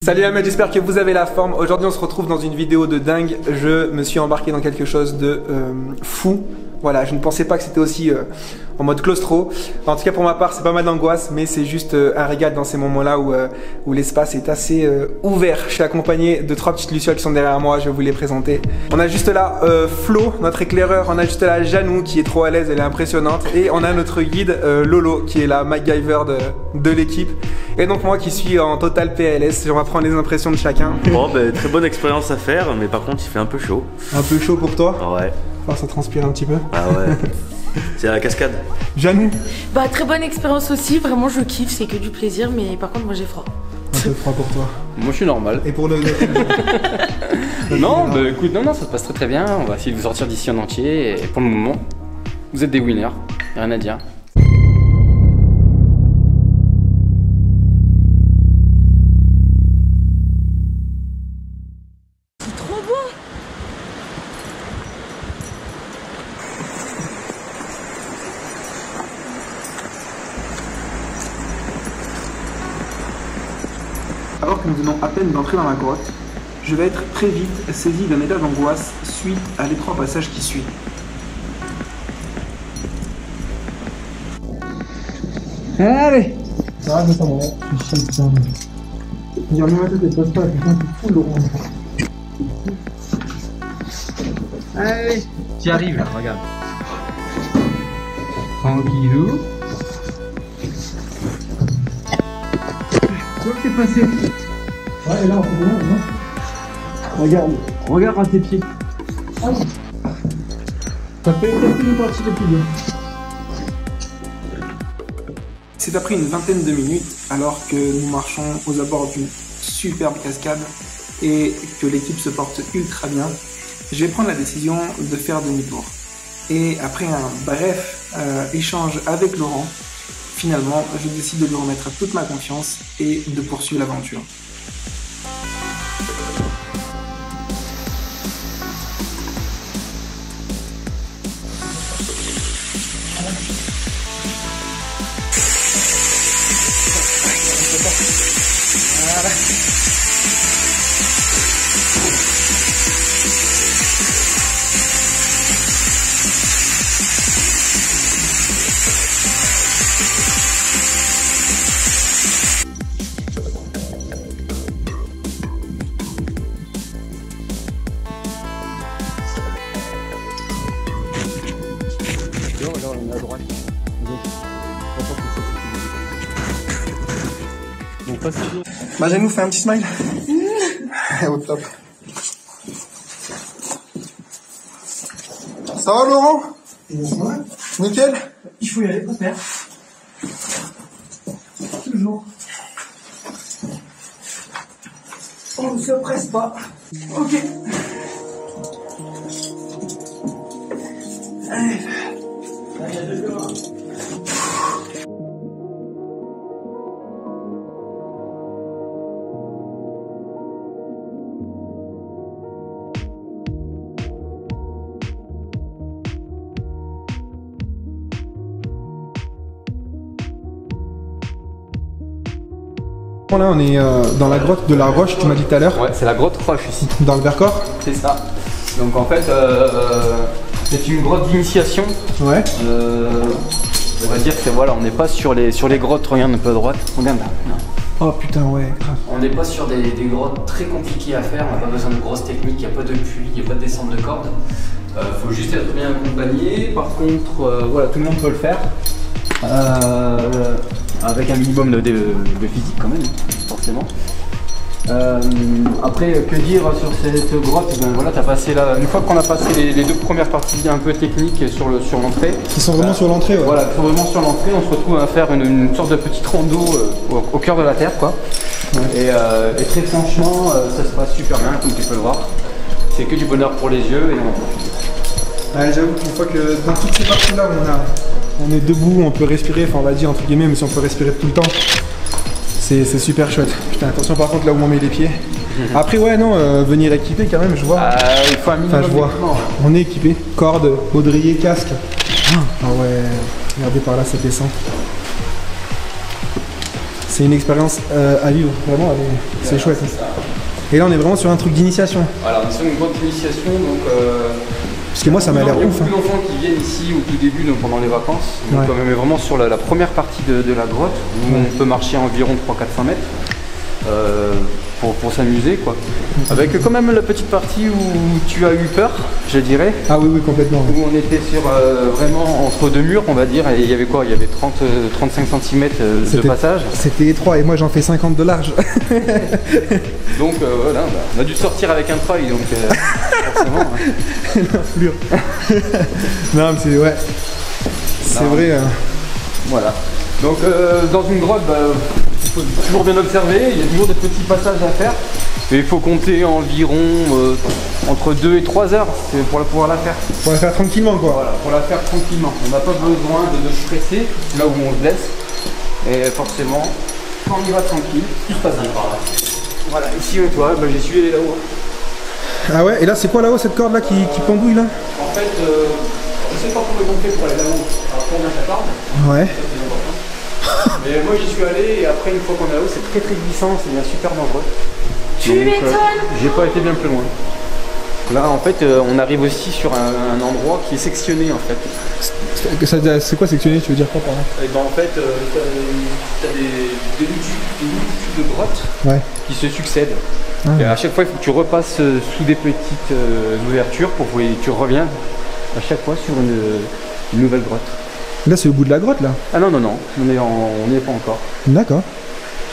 Salut les mecs, j'espère que vous avez la forme. Aujourd'hui on se retrouve dans une vidéo de dingue. Je me suis embarqué dans quelque chose de fou. Voilà, je ne pensais pas que c'était aussi en mode claustro. En tout cas pour ma part c'est pas mal d'angoisse, mais c'est juste un régal dans ces moments-là où l'espace est assez ouvert. Je suis accompagné de trois petites lucioles qui sont derrière moi, je vais vous les présenter. On a juste là Flo, notre éclaireur. On a juste là Janou qui est trop à l'aise, elle est impressionnante. Et on a notre guide Lolo qui est la MacGyver de l'équipe. Et donc moi qui suis en total PLS, on va prendre les impressions de chacun. Bon bah, très bonne expérience à faire, mais par contre il fait un peu chaud. Un peu chaud pour toi? Ouais. Enfin, ça transpire un petit peu. Ah ouais. C'est la cascade. Janou? Bah très bonne expérience aussi, vraiment je kiffe, c'est que du plaisir, mais par contre moi j'ai froid. Un peu froid pour toi. Moi je suis normal. Et pour le... Non, bah écoute, non, ça se passe très bien. On va essayer de vous sortir d'ici en entier. Et pour le moment, vous êtes des winners. Y'a rien à dire. C'est trop beau. Alors que nous venons à peine d'entrer dans la grotte, je vais être très vite saisi d'un état d'angoisse suite à l'étroit passage qui suit. Allez! Ah, mais ça va, je suis chiant, putain. Il y a rien à tête, passe pas, putain, c'est fou, Laurent. Allez, tu arrives là, regarde. Tranquillou. Tu vois que t'es passé. Ouais, et là, on fait bien, non? Regarde à tes pieds. Ah oui. Ça fait une partie des plus bien. C'est après une vingtaine de minutes, alors que nous marchons aux abords d'une superbe cascade et que l'équipe se porte ultra bien, je vais prendre la décision de faire demi-tour. Et après un bref échange avec Laurent, finalement, je décide de lui remettre toute ma confiance et de poursuivre l'aventure. Voilà. On est à droite. Donc pas si Bah, Janou, fais un petit smile. Au top. Ça va, Laurent? Ouais. Nickel? Il faut y aller, père. Toujours. On ne se presse pas. Ok. Allez. Là on est dans la grotte de la Roche, tu m'as dit tout à l'heure. Ouais, c'est la grotte Roche ici. Dans le Vercors. C'est ça. Donc en fait, c'est une grotte d'initiation. Ouais. On va dire que voilà, on n'est pas sur les grottes, regarde un peu à droite. Regarde là. Oh putain, ouais, grave. On n'est pas sur des grottes très compliquées à faire, on n'a pas besoin de grosses techniques, il n'y a pas de puits, il n'y a pas de descente de corde. Faut juste être bien accompagné. Par contre, voilà, tout le monde peut le faire. Avec un minimum de physique quand même, forcément. Après, que dire sur cette grotte? Ben voilà, t'as passé là. Une fois qu'on a passé les deux premières parties un peu techniques sur l'entrée. Ils sont vraiment sur l'entrée, ouais. Voilà, ils sont vraiment sur l'entrée. On se retrouve à faire une sorte de petite rando au cœur de la terre, quoi. Ouais. Et très franchement, ça se passe super bien, comme tu peux le voir. C'est que du bonheur pour les yeux et on... Ouais, j'avoue qu'une fois que dans toutes ces parties-là, on est debout, on peut respirer, enfin on va dire entre guillemets, mais si on peut respirer tout le temps, c'est super chouette. Putain, attention par contre là où on met les pieds. Après ouais non, venir équipé quand même, je vois. Il faut un minimum. Enfin je vois, on est équipé. Corde, baudrier, casque. Ah ouais, regardez par là cette descente. C'est une expérience à vivre, vraiment, c'est chouette. Et là on est vraiment sur un truc d'initiation. Voilà, on est sur une grande initiation, donc... Parce que moi ça m'a l'air ouf. Il y a beaucoup d'enfants qui viennent ici au tout début, donc pendant les vacances. Donc Ouais. on est vraiment sur la première partie de la grotte, où on peut marcher environ 300-400 mètres pour s'amuser, quoi. Avec quand même la petite partie où tu as eu peur, je dirais. Ah oui, oui, complètement. Où on était sur vraiment entre deux murs, on va dire, et il y avait quoi? Il y avait 35 cm de passage. C'était étroit et moi j'en fais 50 de large. Donc voilà, bah, on a dû sortir avec un treuil, donc forcément. Hein. L'influre. Non, mais c'est ouais. C'est Non. vrai. Voilà. Donc dans une grotte, bah, il faut toujours bien observer, il y a toujours des petits passages à faire. Et il faut compter environ entre 2 et 3 heures pour pouvoir la faire. Pour la faire tranquillement quoi. Voilà, pour la faire tranquillement. On n'a pas besoin de se stresser là où on se blesse. Et forcément, quand on y va tranquille, tout se passe bien par là. Voilà, ici toi, bah, j'ai suivi là-haut. Ah ouais, et là c'est quoi là-haut cette corde là qui pendouille là? En fait, je sais pas comment ils ont fait pour aller là-haut. Alors combien ça tarde? Ouais. Mais moi j'y suis allé et après une fois qu'on est là-haut, c'est très glissant, c'est bien super dangereux. Tu m'étonnes. J'ai pas été bien plus loin. Là en fait on arrive aussi sur un endroit qui est sectionné en fait. C'est quoi sectionner, tu veux dire quoi par là? Et ben, en fait t'as des multitudes de grottes Ouais. qui se succèdent. Ah. Et à chaque fois il faut que tu repasses sous des petites ouvertures pour que tu reviens à chaque fois sur une nouvelle grotte. Là c'est au bout de la grotte là. Ah non, on n'y est pas encore. D'accord.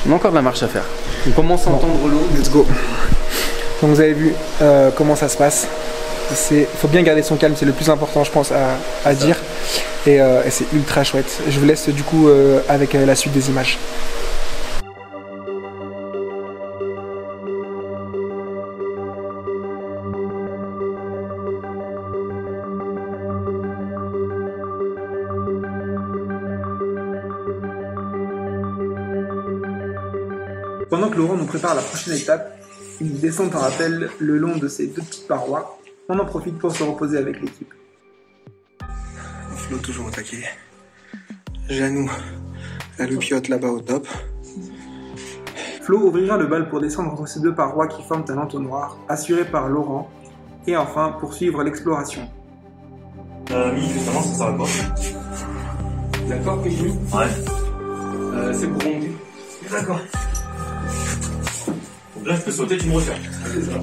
On a encore de la marche à faire. On commence à entendre l'eau. Let's go. Donc vous avez vu comment ça se passe. Il faut bien garder son calme, c'est le plus important je pense à dire. Et c'est ultra chouette. Je vous laisse du coup avec la suite des images. Pendant que Laurent nous prépare la prochaine étape, une descente en rappel le long de ces deux petites parois, on en profite pour se reposer avec l'équipe. Flo toujours au taquet. Janou, la loupiote là-bas au top. Flo ouvrira le bal pour descendre entre ces deux parois qui forment un entonnoir, assuré par Laurent, et enfin poursuivre l'exploration. Mi, justement, ça sert à quoi? D'accord, Peggy? Ouais. C'est pour monter. D'accord. Donc là, je peux sauter, tu me retiens. C'est ça.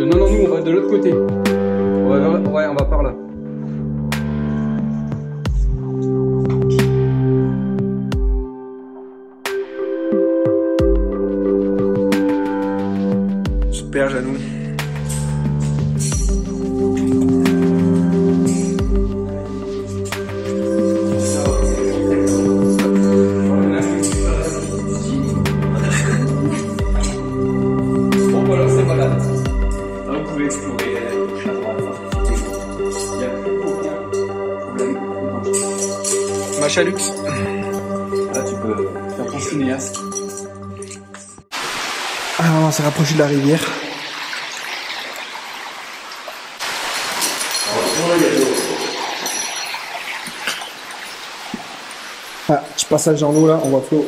Non, nous on va de l'autre côté. Ouais, on va par là. Super Janou. Bon voilà, c'est malade. Là vous pouvez explorer à droite. Il n'y a plus aucun problème. Ma chalutte. Là tu peux faire ton cinéaste. Alors on s'est rapproché de la rivière. Ah, petit passage dans l'eau là, on voit Flo.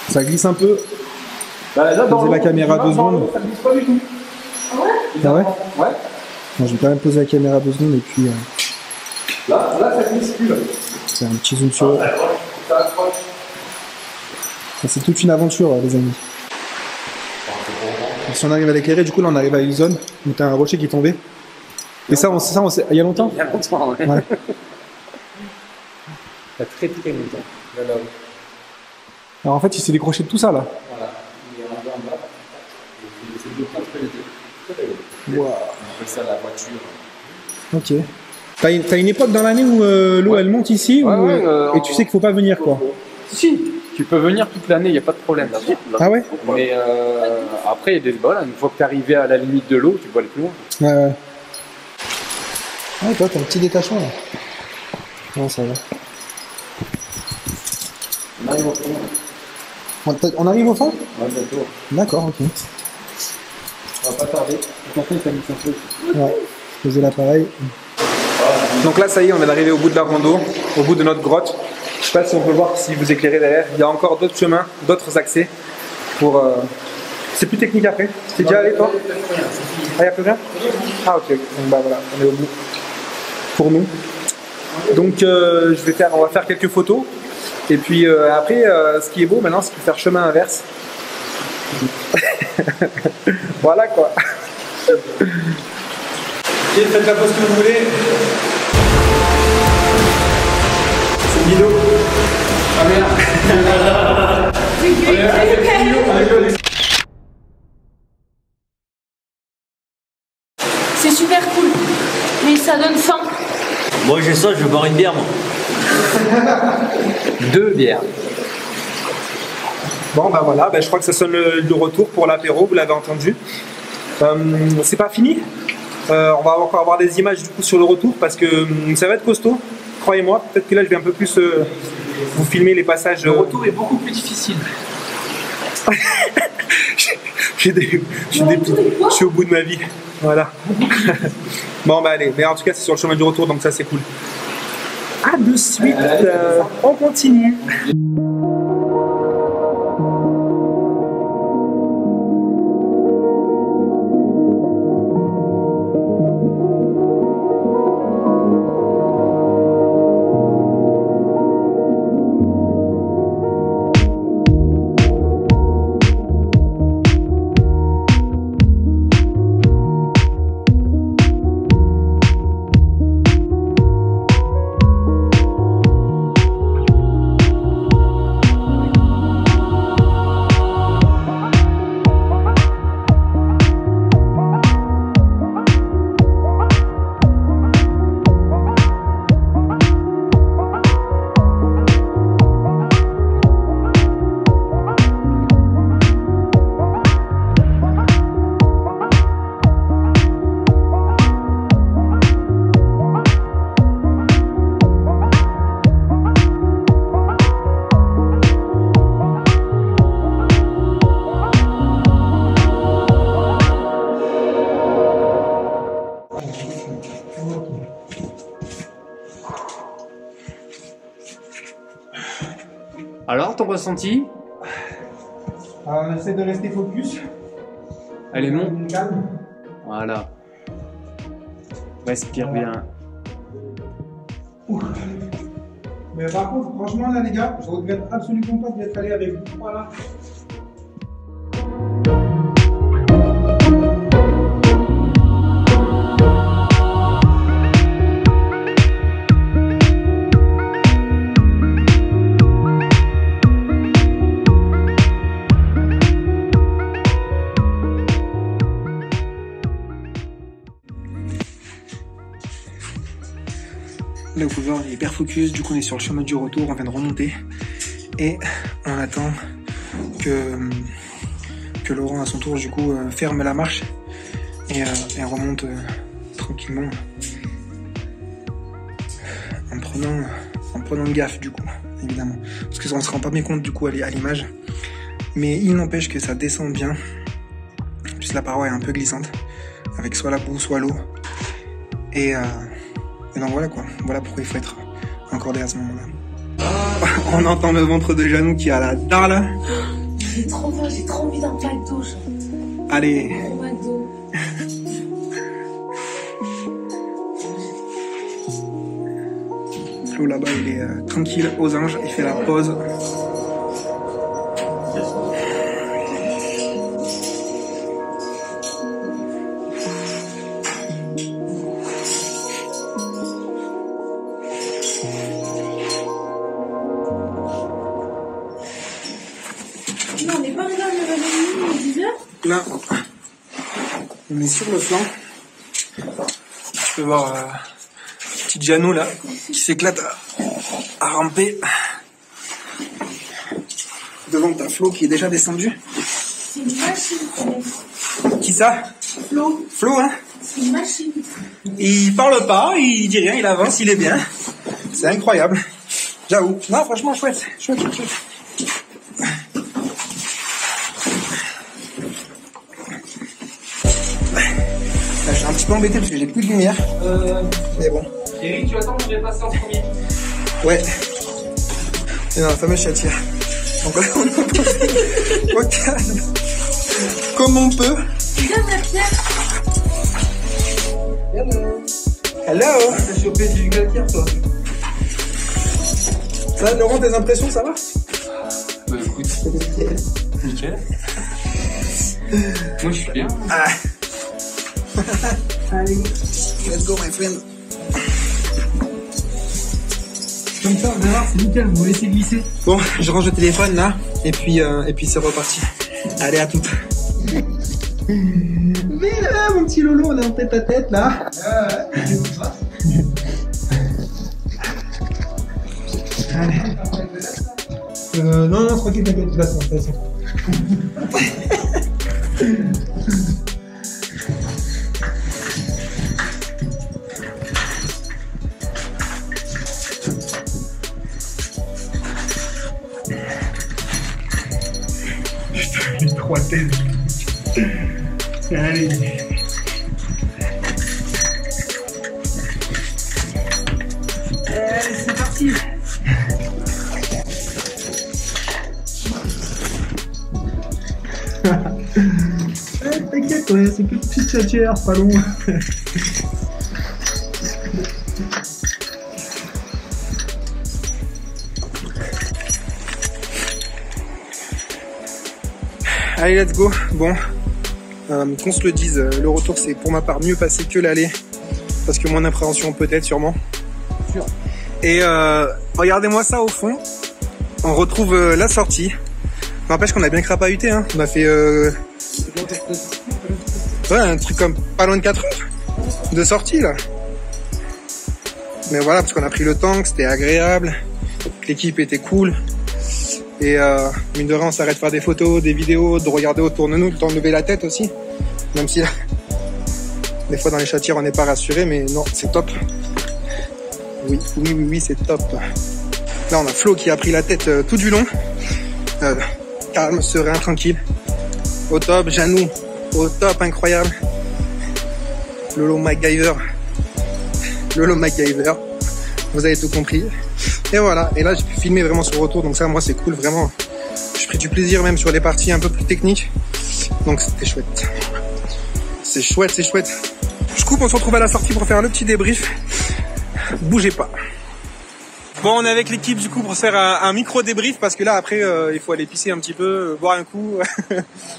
Ça glisse un peu. Bah, là, Posez la caméra 2 secondes. Ça glisse pas du tout. Ah ouais? Ouais. Bon, je vais quand même poser la caméra 2 secondes et puis Là, ça glisse plus. Là. faire un petit zoom sur eux. Ça accroche. Ça, c'est toute une aventure les amis. Si on arrive à l'éclairer, du coup là on arrive à une zone où t'as un rocher qui est tombé. Et ça, on sait, il y a longtemps? Il y a longtemps, ouais. Ouais. Il y a très longtemps. Là, là. Alors en fait, il s'est décroché de tout ça là. Voilà, il est rendu en bas. C'est bloqué entre les deux. Wow. On appelle ça la voiture. Ok. T'as une époque dans l'année où l'eau Ouais. elle monte ici Ouais, ou, ouais, et tu sais qu'il faut pas venir quoi. Si, tu peux venir toute l'année, il n'y a pas de problème là-bas. Ah ouais? Mais après, il y a des voilà, une fois que tu es arrivé à la limite de l'eau, tu peux aller plus loin. Ouais, ouais. Ouais, toi, t'as un petit détachement là. Ouais, ça va. On arrive au fond. On arrive au fond? Ouais, bientôt. D'accord, ok. On va pas tarder. Attention, ça glisse un peu. Ouais, poser l'appareil. Donc là, ça y est, on est arrivé au bout de la rando, au bout de notre grotte. Je sais pas si on peut voir, si vous éclairez derrière. Il y a encore d'autres chemins, d'autres accès. Pour. C'est plus technique après. C'est déjà allé toi? Ah, il n'y a plus rien? Ah, ok. Donc bah voilà, on est au bout. Pour nous. Donc on va faire quelques photos. Et puis après, ce qui est beau maintenant, c'est de faire chemin inverse. Voilà quoi. Ok, faites la pause que vous voulez. C'est Guido. Ah merde. C'est super cool, mais ça donne faim. Moi j'ai ça, je vais boire une bière moi. 2 bières. Bon bah voilà, je crois que ça sonne le retour pour l'apéro, vous l'avez entendu. C'est pas fini. On va encore avoir des images du coup sur le retour parce que ça va être costaud, croyez-moi. Peut-être que là je vais un peu plus vous filmer les passages. Le retour est beaucoup plus difficile. Je suis au bout de ma vie. Voilà. Bon bah allez, mais en tout cas c'est sur le chemin du retour donc ça c'est cool. À de suite, on continue. Alors, ton ressenti? On essaie de rester focus. Allez, monte. Calme. Voilà. Respire bien. Mais par contre, franchement là les gars, je regrette absolument pas d'être allé avec vous. Voilà. Là vous pouvez voir, on est hyper focus, du coup on est sur le chemin du retour, on vient de remonter et on attend que Laurent à son tour du coup ferme la marche et remonte tranquillement en prenant gaffe du coup évidemment parce que on se rend pas bien compte du coup à l'image, mais il n'empêche que ça descend bien. En plus la paroi est un peu glissante avec soit la boue soit l'eau et donc voilà quoi, voilà pourquoi il faut être encordé à ce moment-là. On entend le ventre de Janou qui a la dalle. J'ai trop faim, j'ai trop envie d'un McDo. Allez. Un McDo. Flo là-bas il est tranquille aux anges, il fait la pause. là, on est sur le flanc. Tu peux voir petit Janou là qui s'éclate à ramper. Devant t'as Flo qui est déjà descendu. C'est une machine. Qui ça? Flo. Flo, hein? C'est une machine. Il parle pas, il dit rien, il avance, il est bien. C'est incroyable. J'avoue. Non, franchement, chouette. Chouette. Là, je suis un petit peu embêté parce que j'ai plus de lumière. Mais bon. Eric, tu attends, je vais passer en premier. Ouais. C'est dans la fameuse chatière. Donc là, on est au calme. Comme on peut. Viens, ma pierre. Hello. T'as chopé du calcaire, toi? Ça, Laurent, tes impressions, ça va? Bah écoute, nickel. Moi je suis bien. Ah. Allez, let's go, my friend. Comme ça, on va voir, c'est nickel, vous laissez glisser. Bon, je range le téléphone là, et puis c'est reparti. Allez, à toutes. Mais là, mon petit Lolo, on est en tête à tête là. Allez. Non, tranquille, t'inquiète, tu la sens, de toute façon. Putain, les 3 têtes. Allez. Allez, c'est parti. T'inquiète, ouais, c'est que une petite chatière, pas long. Allez, let's go. Bon, qu'on se le dise, le retour c'est pour ma part mieux passé que l'aller, parce que moins d'appréhension peut-être, sûrement. Sûr. Et regardez-moi ça au fond, on retrouve la sortie. N'empêche qu'on a bien crapahuté, hein. On a fait ouais, un truc comme pas loin de 4 heures de sortie là. Mais voilà, parce qu'on a pris le temps, que c'était agréable, que l'équipe était cool. Et mine de rien, on s'arrête de faire des photos, des vidéos, de regarder autour de nous, de lever la tête aussi. Même si là, des fois dans les chatières on n'est pas rassuré, mais non, c'est top. Oui, c'est top. Là on a Flo qui a pris la tête tout du long. Calme, serein, tranquille. Au top, Janou, au top, incroyable. Lolo MacGyver. Vous avez tout compris. Et voilà, et là j'ai pu filmer vraiment sur le retour, donc ça moi c'est cool, vraiment. J'ai pris du plaisir même sur les parties un peu plus techniques. Donc c'était chouette. C'est chouette. Je coupe, on se retrouve à la sortie pour faire le petit débrief. Bougez pas. Bon, on est avec l'équipe du coup pour faire un micro débrief parce que là après il faut aller pisser un petit peu, boire un coup,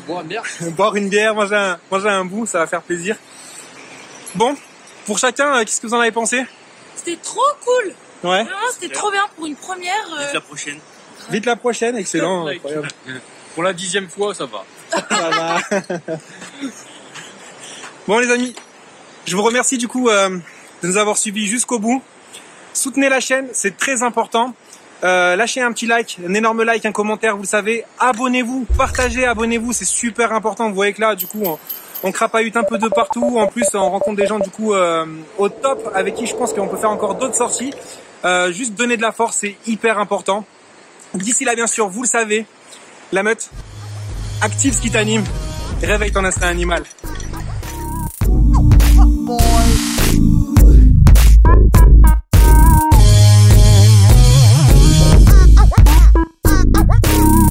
Boire une bière. boire une bière, manger un bout, ça va faire plaisir. Bon, pour chacun, qu'est-ce que vous en avez pensé? C'était trop cool. Ouais. Vraiment, c'était trop bien pour une première. La prochaine. Vite la prochaine, excellent, incroyable. Pour la 10e fois, ça va. Ça va. Bon les amis, je vous remercie du coup de nous avoir suivis jusqu'au bout. Soutenez la chaîne, c'est très important. Lâchez un petit like, un énorme like, un commentaire, vous le savez. Abonnez-vous, partagez, abonnez-vous, c'est super important. Vous voyez que là, du coup, on crapahute un peu de partout. En plus, on rencontre des gens du coup au top avec qui je pense qu'on peut faire encore d'autres sorties. Juste donner de la force, c'est hyper important. D'ici là, bien sûr, vous le savez, la meute, active ce qui t'anime, réveille ton instinct animal. Boy.